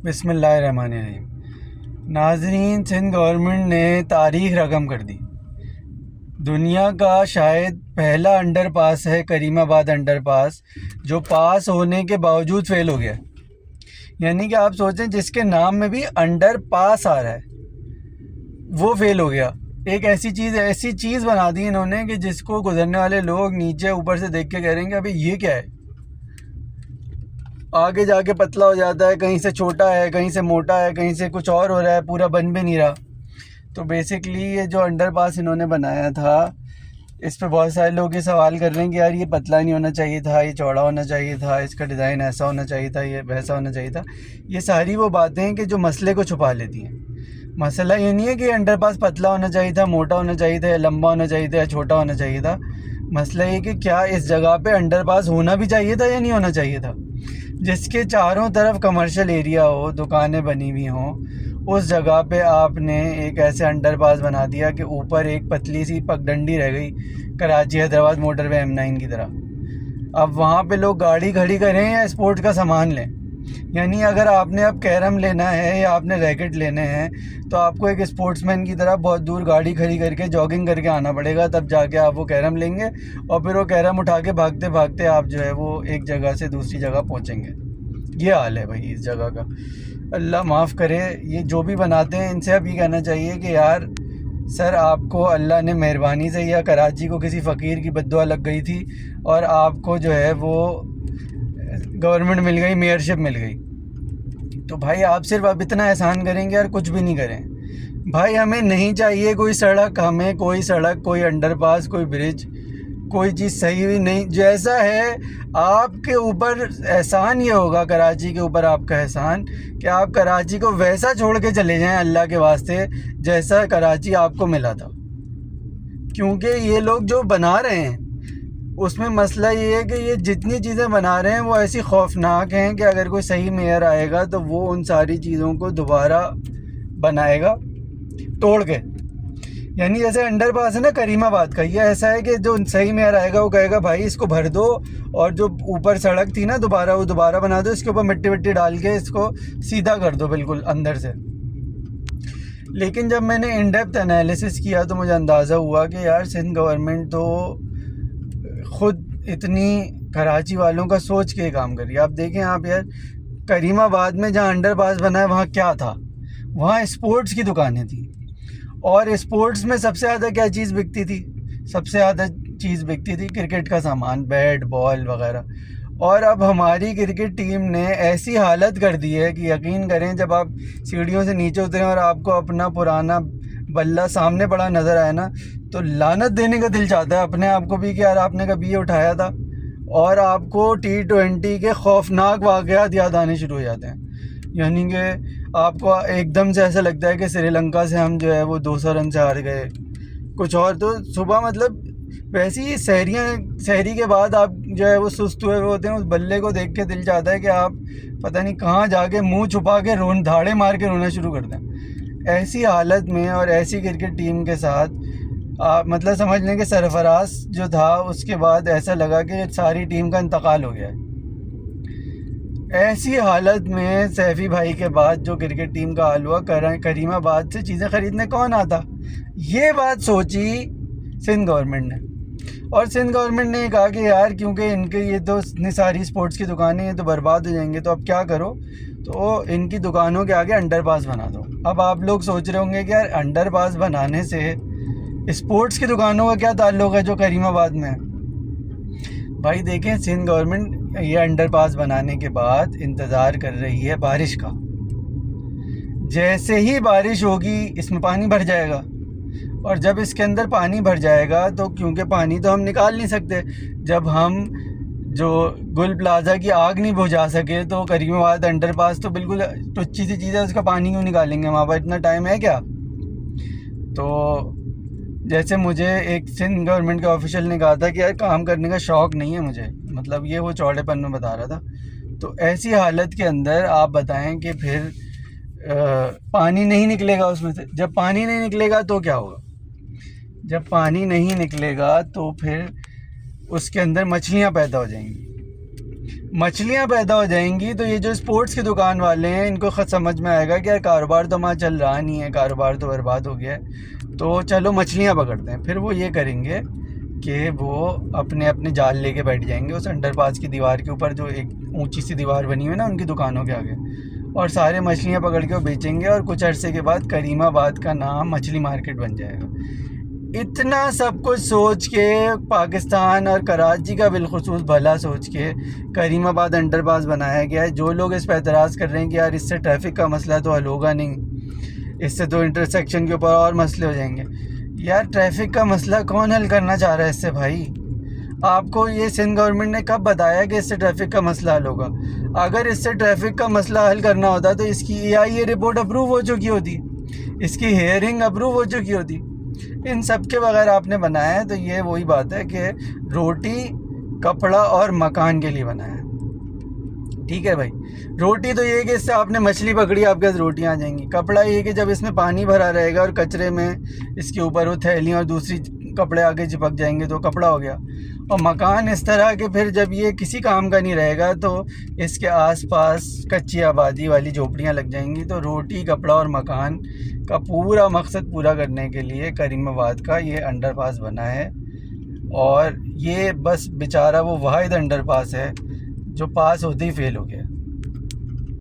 بسم اللہ الرحمن الرحیم۔ ناظرین، سندھ گورنمنٹ نے تاریخ رقم کر دی۔ دنیا کا شاید پہلا انڈر پاس ہے کریم آباد انڈر پاس، جو پاس ہونے کے باوجود فیل ہو گیا۔ یعنی کہ آپ سوچیں، جس کے نام میں بھی انڈر پاس آ رہا ہے وہ فیل ہو گیا۔ ایک ایسی چیز بنا دی انہوں نے کہ جس کو گزرنے والے لوگ نیچے اوپر سے دیکھ کے کہہ رہے ہیں کہ ابھی یہ کیا ہے۔ آگے جا کے پتلا ہو جاتا ہے، کہیں سے چھوٹا ہے، کہیں سے موٹا ہے، کہیں سے کچھ اور ہو رہا ہے، پورا بن بھی نہیں رہا۔ تو بیسکلی یہ جو انڈر پاس انہوں نے بنایا تھا، اس پہ بہت سارے لوگ یہ سوال کر رہے ہیں کہ یار یہ پتلا نہیں ہونا چاہیے تھا، یہ چوڑا ہونا چاہیے تھا، اس کا ڈیزائن ایسا ہونا چاہیے تھا، یہ ویسا ہونا چاہیے تھا۔ یہ ساری وہ باتیں ہیں کہ جو مسئلے کو چھپا لیتی ہیں۔ مسئلہ یہ نہیں ہے کہ انڈر پاس پتلا ہونا چاہیے تھا، موٹا ہونا چاہیے تھا، یا لمبا ہونا چاہیے تھا، یا چھوٹا ہونا چاہیے تھا۔ مسئلہ یہ کہ کیا اس جگہ پہ انڈر پاس ہونا بھی چاہیے تھا یا نہیں ہونا چاہیے تھا۔ جس کے چاروں طرف کمرشل ایریا ہو، دکانیں بنی ہوئی ہوں، اس جگہ پہ آپ نے ایک ایسے انڈر پاس بنا دیا کہ اوپر ایک پتلی سی پگڈنڈی رہ گئی، کراچی حیدرآباد موٹر وے M9 کی طرح۔ اب وہاں پہ لوگ گاڑی کھڑی کریں یا اسپورٹ کا سامان لیں۔ یعنی اگر آپ نے اب کیرم لینا ہے یا آپ نے ریکٹ لینے ہیں تو آپ کو ایک اسپورٹس مین کی طرح بہت دور گاڑی کھڑی کر کے جاگنگ کر کے آنا پڑے گا، تب جا کے آپ وہ کیرم لیں گے، اور پھر وہ کیرم اٹھا کے بھاگتے بھاگتے آپ جو ہے وہ ایک جگہ سے دوسری جگہ پہنچیں گے۔ یہ حال ہے بھائی اس جگہ کا۔ اللہ معاف کرے، یہ جو بھی بناتے ہیں ان سے اب یہ کہنا چاہیے کہ یار سر، آپ کو اللہ نے مہربانی سے، یا کراچی کو کسی فقیر کی بد دعا لگ گئی تھی اور آپ کو جو ہے وہ گورنمنٹ مل گئی، میئرشپ مل گئی، تو بھائی آپ صرف اب اتنا احسان کریں گے، اور کچھ بھی نہیں کریں۔ بھائی ہمیں نہیں چاہیے کوئی سڑک، ہمیں کوئی سڑک، کوئی انڈر پاس، کوئی برج، کوئی چیز صحیح بھی نہیں۔ جیسا ہے آپ کے اوپر احسان یہ ہوگا، کراچی کے اوپر آپ کا احسان، کہ آپ کراچی کو ویسا چھوڑ کے چلے جائیں اللہ کے واسطے جیسا کراچی آپ کو ملا تھا۔ کیونکہ یہ لوگ جو بنا رہے ہیں اس میں مسئلہ یہ ہے کہ یہ جتنی چیزیں بنا رہے ہیں وہ ایسی خوفناک ہیں کہ اگر کوئی صحیح میئر آئے گا تو وہ ان ساری چیزوں کو دوبارہ بنائے گا توڑ کے۔ یعنی جیسے انڈر پاس ہے نا کریم آباد کا، یہ ایسا ہے کہ جو صحیح میئر آئے گا وہ کہے گا بھائی اس کو بھر دو، اور جو اوپر سڑک تھی نا وہ دوبارہ بنا دو، اس کے اوپر مٹی وٹی ڈال کے اس کو سیدھا کر دو بالکل اندر سے۔ لیکن جب میں نے ان ڈیپتھ انالیسس کیا تو مجھے اندازہ ہوا کہ یار سندھ گورنمنٹ تو خود اتنی کراچی والوں کا سوچ کے کام کر رہی ہے۔ آپ دیکھیں، آپ یار کریم آباد میں جہاں انڈر پاس بنا ہے وہاں کیا تھا؟ وہاں اسپورٹس کی دکانیں تھیں، اور اسپورٹس میں سب سے زیادہ کیا چیز بکتی تھی؟ سب سے زیادہ چیز بکتی تھی کرکٹ کا سامان، بیٹ بال وغیرہ۔ اور اب ہماری کرکٹ ٹیم نے ایسی حالت کر دی ہے کہ یقین کریں، جب آپ سیڑھیوں سے نیچے اتریں اور آپ کو اپنا پرانا بلہ سامنے پڑا نظر آئے نا، تو لعنت دینے کا دل چاہتا ہے اپنے آپ کو بھی کہ یار آپ نے کبھی یہ اٹھایا تھا، اور آپ کو T20 کے خوفناک واقعات یاد آنے شروع ہو جاتے ہیں۔ یعنی کہ آپ کو ایک دم سے ایسا لگتا ہے کہ سری لنکا سے ہم جو ہے وہ 200 رن سے ہار گئے، کچھ اور۔ تو صبح مطلب ویسے ہی سحری کے بعد آپ جو ہے وہ سست ہوئے ہوتے ہیں، اس بلے کو دیکھ کے دل چاہتا ہے کہ آپ پتہ نہیں کہاں جا کے منہ چھپا کے دھاڑے مار کے رونا شروع کر دیں۔ ایسی حالت میں اور ایسی کرکٹ ٹیم کے ساتھ آپ مطلب سمجھ لیں کہ سرفراز جو تھا اس کے بعد ایسا لگا کہ ساری ٹیم کا انتقال ہو گیا ہے۔ ایسی حالت میں سیفی بھائی کے بعد جو کرکٹ ٹیم کا حال ہوا، کریم آباد سے چیزیں خریدنے کون آتا؟ یہ بات سوچی سندھ گورنمنٹ نے، اور سندھ گورنمنٹ نے کہا کہ یار کیونکہ ان کے یہ تو اتنی ساری اسپورٹس کی دکانیں ہیں تو برباد ہو جائیں گے، تو اب کیا کرو، تو ان کی دکانوں کے آگے انڈر پاس بنا دو۔ اب آپ لوگ سوچ رہے ہوں گے کہ یار انڈر پاس بنانے سے اسپورٹس کی دکانوں کا کیا تعلق ہے جو کریم آباد میں ہے؟ بھائی دیکھیں، سندھ گورنمنٹ یہ انڈر پاس بنانے کے بعد انتظار کر رہی ہے بارش کا۔ جیسے ہی بارش ہوگی اس میں پانی بھر جائے گا، اور جب اس کے اندر پانی بھر جائے گا تو کیونکہ پانی تو ہم نکال نہیں سکتے، جب ہم جو گل پلازا کی آگ نہیں بجھا سکے تو کریم آباد انڈر پاس تو بالکل ٹچی سی چیز ہے، اس کا پانی کیوں نکالیں گے؟ وہاں پر اتنا ٹائم ہے کیا؟ تو جیسے مجھے ایک سندھ گورنمنٹ کے آفیشل نے کہا تھا کہ یار کام کرنے کا شوق نہیں ہے مجھے، مطلب یہ وہ چوڑے پن میں بتا رہا تھا۔ تو ایسی حالت کے اندر آپ بتائیں کہ پھر پانی نہیں نکلے گا اس میں سے۔ جب پانی نہیں نکلے گا تو کیا ہوگا؟ جب پانی نہیں نکلے گا تو پھر اس کے اندر مچھلیاں پیدا ہو جائیں گی۔ مچھلیاں پیدا ہو جائیں گی تو یہ جو اسپورٹس کی دکان والے ہیں ان کو خود سمجھ میں آئے گا کہ یار کاروبار تو ہمارا چل رہا نہیں ہے، کاروبار تو برباد ہو گیا ہے، تو چلو مچھلیاں پکڑتے ہیں۔ پھر وہ یہ کریں گے کہ وہ اپنے جال لے کے بیٹھ جائیں گے اس انڈر پاس کی دیوار کے اوپر، جو ایک اونچی سی دیوار بنی ہوئی ہے نا ان کی دکانوں کے آگے، اور سارے مچھلیاں پکڑ کے وہ بیچیں گے، اور کچھ عرصے کے بعد کریم آباد کا نام مچھلی مارکیٹ بن جائے گا۔ اتنا سب کچھ سوچ کے پاکستان اور کراچی کا بالخصوص بھلا سوچ کے کریم آباد انڈر پاس بنایا گیا ہے۔ جو لوگ اس پہ اعتراض کر رہے ہیں کہ یار اس سے ٹریفک کا مسئلہ تو حل ہوگا نہیں، اس سے تو انٹرسیکشن کے اوپر اور مسئلے ہو جائیں گے، یار ٹریفک کا مسئلہ کون حل کرنا چاہ رہا ہے اس سے بھائی؟ آپ کو یہ سندھ گورنمنٹ نے کب بتایا کہ اس سے ٹریفک کا مسئلہ حل ہوگا؟ اگر اس سے ٹریفک کا مسئلہ حل کرنا ہوتا تو اس کی EIA رپورٹ اپروو ہو چکی ہوتی، اس کی ہیئرنگ اپروو ہو چکی ہوتی۔ ان سب کے بغیر آپ نے بنایا ہے، تو یہ وہی بات ہے کہ روٹی، کپڑا اور مکان کے لیے بنایا ہے۔ ٹھیک ہے بھائی، روٹی تو یہ ہے کہ اس سے آپ نے مچھلی پکڑی، آپ کے پاس روٹیاں آ جائیں گی۔ کپڑا یہ کہ جب اس میں پانی بھرا رہے گا اور کچرے میں اس کے اوپر وہ تھیلیاں اور دوسری کپڑے آگے چپک جائیں گے تو کپڑا ہو گیا۔ اور مکان اس طرح کہ پھر جب یہ کسی کام کا نہیں رہے گا تو اس کے آس پاس کچی آبادی والی جھوپڑیاں لگ جائیں گی۔ تو روٹی، کپڑا اور مکان کا پورا مقصد پورا کرنے کے لیے کریم آباد کا یہ انڈر پاس بنا ہے، اور یہ بس بیچارہ وہ واحد انڈر پاس ہے جو پاس ہوتے ہی فیل ہو گیا۔